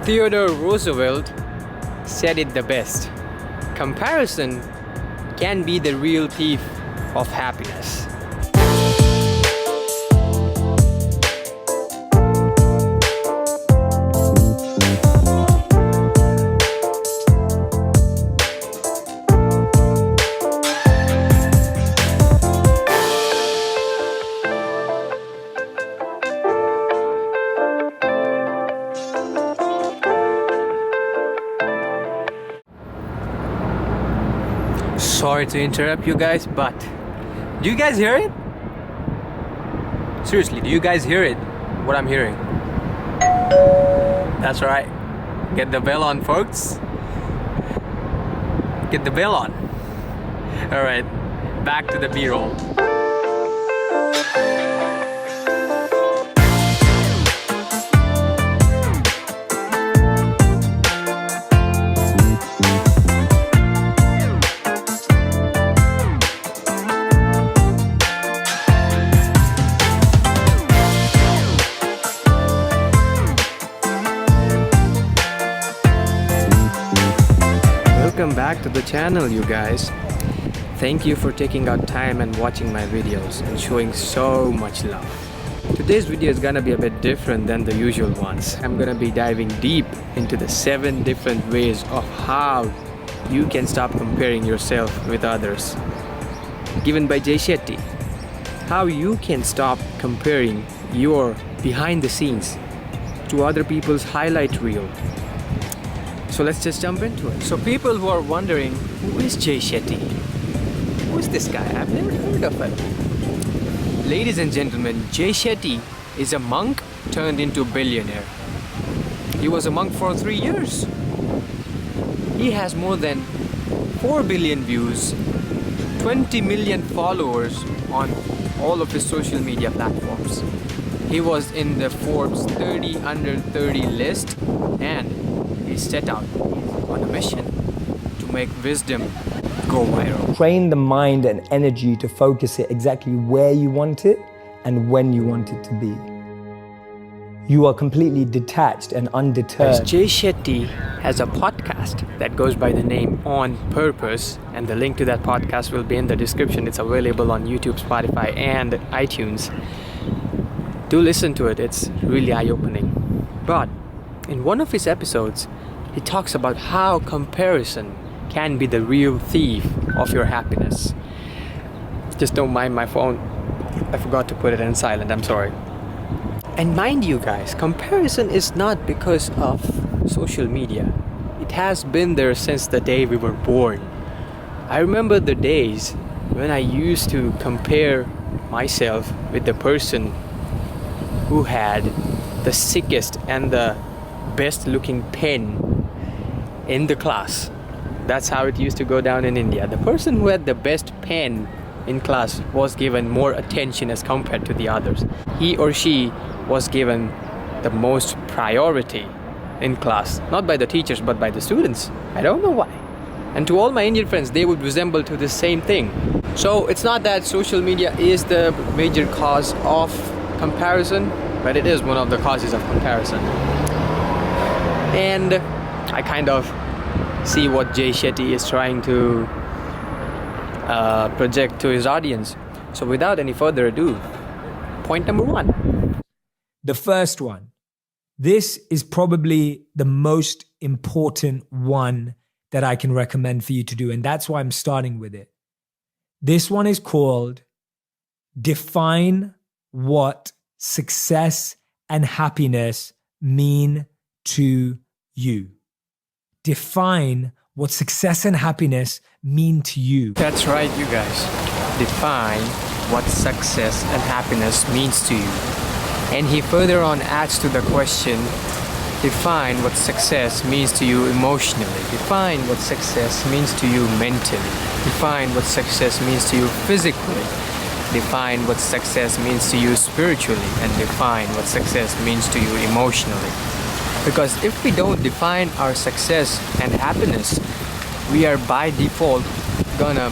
Theodore Roosevelt said it the best. Comparison can be the real thief of happiness. Sorry to interrupt you guys, but do you guys hear it? Seriously, do you guys hear it? What I'm hearing? That's right. Get the bell on, folks. Get the bell on. Alright, back to the B-roll. Welcome back to the channel, you guys. Thank you for taking out time and watching my videos and showing so much love. Today's video is gonna be a bit different than the usual ones. I'm gonna be diving deep into the 7 different ways of how you can stop comparing yourself with others, given by Jay Shetty. How you can stop comparing your behind the scenes to other people's highlight reel. So let's just jump into it. So people who are wondering, who is Jay Shetty? Who is this guy? I've never heard of him. Ladies and gentlemen, Jay Shetty is a monk turned into a billionaire. He was a monk for 3 years. He has more than 4 billion views, 20 million followers on all of his social media platforms. He was in the Forbes 30 under 30 list, and he set out on a mission to make wisdom go viral. Train the mind and energy to focus it exactly where you want it and when you want it to be. You are completely detached and undeterred. Jay Shetty has a podcast that goes by the name On Purpose, and the link to that podcast will be in the description. It's available on YouTube, Spotify, and iTunes. Do listen to it, it's really eye-opening. But in one of his episodes, he talks about how comparison can be the real thief of your happiness. Just don't mind my phone. I forgot to put it in silent, I'm sorry. And mind you guys, comparison is not because of social media. It has been there since the day we were born. I remember the days when I used to compare myself with the person who had the sickest and the best looking pen in the class. That's how it used to go down in India. The person who had the best pen in class was given more attention as compared to the others. He or she was given the most priority in class, not by the teachers but by the students. I don't know why. And to all my Indian friends, they would resemble to the same thing. So it's not that social media is the major cause of comparison, but it is one of the causes of comparison. And I kind of see what Jay Shetty is trying to project to his audience. So without any further ado, point number 1. The first one. This is probably the most important one that I can recommend for you to do, and that's why I'm starting with it. This one is called Define What Success and Happiness Mean to You. Define what success and happiness mean to you. That's right, you guys. Define what success and happiness means to you. And he further on adds to the question, define what success means to you emotionally. Define what success means to you mentally. Define what success means to you physically. Define what success means to you spiritually. And define what success means to you emotionally. Because if we don't define our success and happiness, we are by default gonna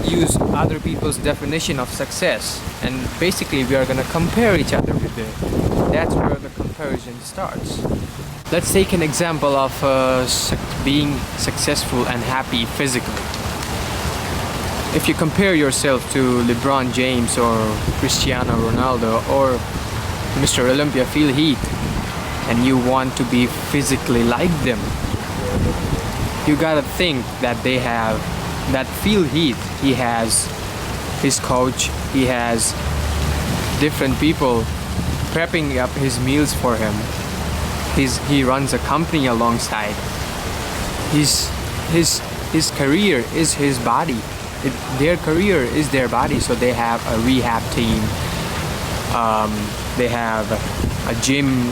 use other people's definition of success, and basically we are gonna compare each other with them. That's where the comparison starts. Let's take an example of being successful and happy physically. If you compare yourself to LeBron James or Cristiano Ronaldo or Mr. Olympia Phil Heath, and you want to be physically like them, you gotta think that they have, that Phil Heath, he has his coach, he has different people prepping up his meals for him. He runs a company alongside. His career is his body. Their career is their body. So they have a rehab team. They have a gym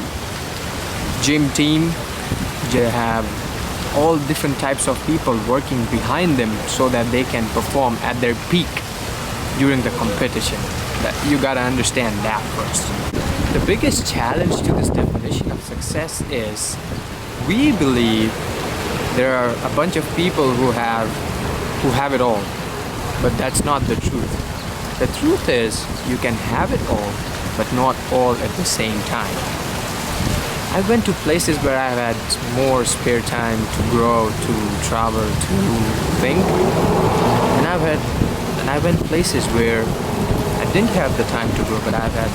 team. They have all different types of people working behind them so that they can perform at their peak during the competition. You gotta understand that first. The biggest challenge to this definition of success is we believe there are a bunch of people who have it all, but that's not the truth. The truth is you can have it all, but not all at the same time. I went to places where I had more spare time to grow, to travel, to think, and I went places where I didn't have the time to grow, but I've had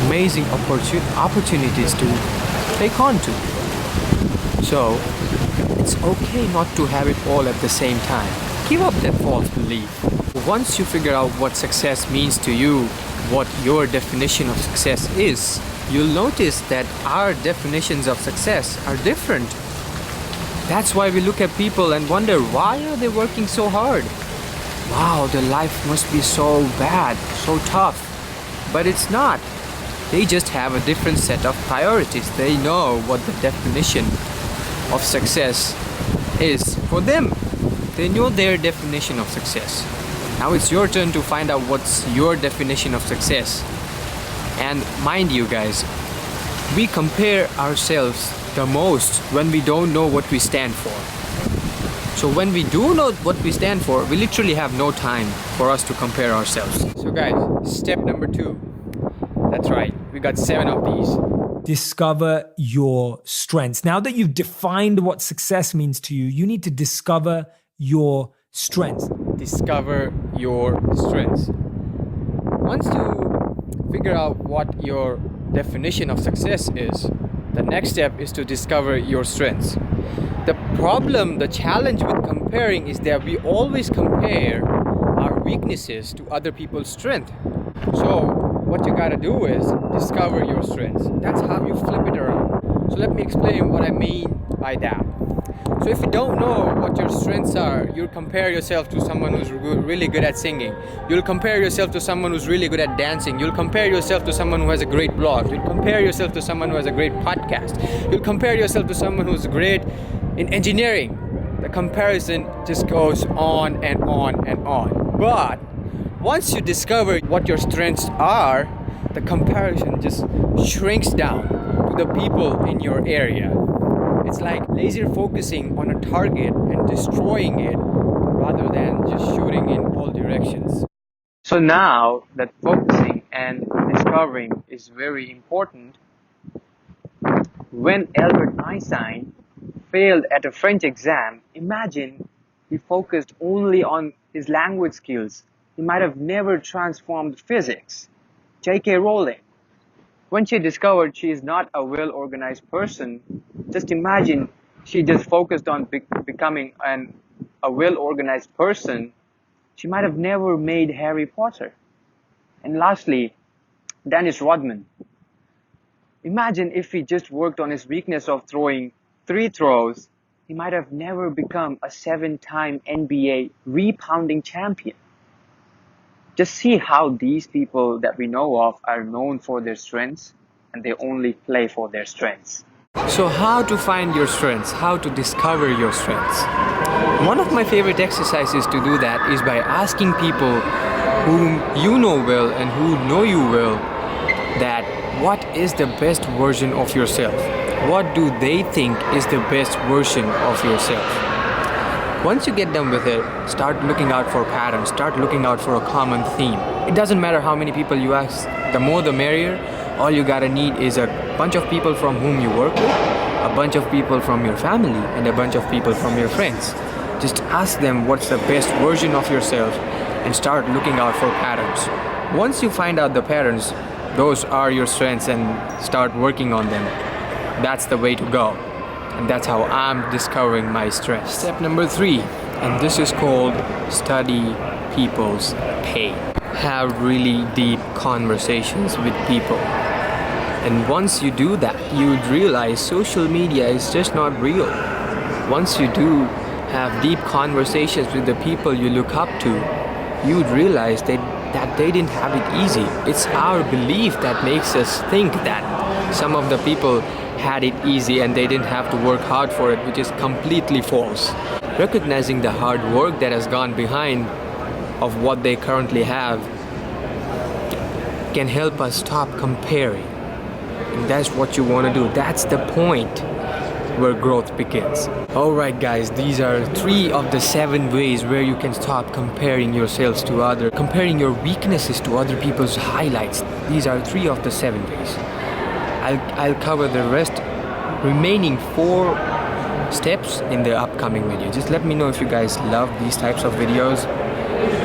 amazing opportunities to take on to. So it's okay not to have it all at the same time. Give up that false belief. Once you figure out what success means to you, what your definition of success is, you'll notice that our definitions of success are different. That's why we look at people and wonder, why are they working so hard? Wow, their life must be so bad, so tough. But it's not. They just have a different set of priorities. They know what the definition of success is for them. They know their definition of success. Now it's your turn to find out what's your definition of success. And mind you guys, we compare ourselves the most when we don't know what we stand for. So when we do know what we stand for, we literally have no time for us to compare ourselves. So guys, step number 2. That's right, we got 7 of these. Discover your strengths. Now that you've defined what success means to you, you need to discover your strengths. Discover your strengths. Once you figure out what your definition of success is, the next step is to discover your strengths. The problem, the challenge with comparing is that we always compare our weaknesses to other people's strength. So what you gotta do is discover your strengths. That's how you flip it around. So let me explain what I mean by that. So if you don't know what your strengths are, you'll compare yourself to someone who's really good at singing. You'll compare yourself to someone who's really good at dancing. You'll compare yourself to someone who has a great blog. You'll compare yourself to someone who has a great podcast. You'll compare yourself to someone who's great in engineering. The comparison just goes on and on and on. But once you discover what your strengths are, the comparison just shrinks down to the people in your area. It's like laser focusing on a target and destroying it rather than just shooting in all directions. So now that focusing and discovering is very important, when Albert Einstein failed at a French exam, imagine he focused only on his language skills. He might have never transformed physics. J.K. Rowling, when she discovered she is not a well-organized person, just imagine she just focused on becoming a well-organized person, she might have never made Harry Potter. And lastly, Dennis Rodman. Imagine if he just worked on his weakness of throwing 3 throws, he might have never become a 7-time NBA rebounding champion. Just see how these people that we know of are known for their strengths and they only play for their strengths. So how to find your strengths, how to discover your strengths. One of my favorite exercises to do that is by asking people whom you know well and who know you well that what is the best version of yourself? What do they think is the best version of yourself? Once you get done with it, start looking out for patterns, start looking out for a common theme. It doesn't matter how many people you ask, the more the merrier. All you gotta need is a bunch of people from whom you work with a bunch of people from your family and a bunch of people from your friends. Just ask them what's the best version of yourself and start looking out for patterns. Once you find out the patterns, those are your strengths, and start working on them. That's the way to go. And that's how I'm discovering my strengths. Step number 3, and this is called study people's pain. Have really deep conversations with people. And once you do that, you would realize social media is just not real. Once you do have deep conversations with the people you look up to, you would realize that they didn't have it easy. It's our belief that makes us think that some of the people had it easy and they didn't have to work hard for it, which is completely false. Recognizing the hard work that has gone behind of what they currently have can help us stop comparing. And that's what you want to do. That's the point where growth begins. Alright guys, these are 3 of the 7 ways where you can stop comparing yourselves to others, comparing your weaknesses to other people's highlights. These are 3 of the 7 ways. I'll cover the remaining 4 steps in the upcoming video. Just let me know if you guys love these types of videos.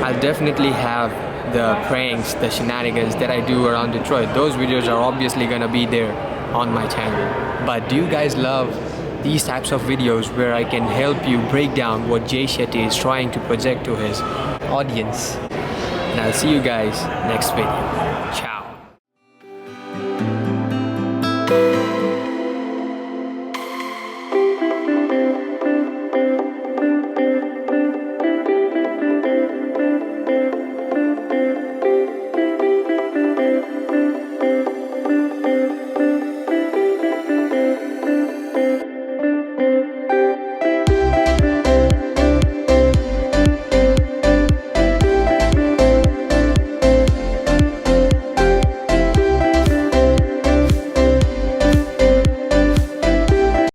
I'll definitely have the pranks, the shenanigans that I do around Detroit. Those videos are obviously gonna be there on my channel. But do you guys love these types of videos where I can help you break down what Jay Shetty is trying to project to his audience? And I'll see you guys next video.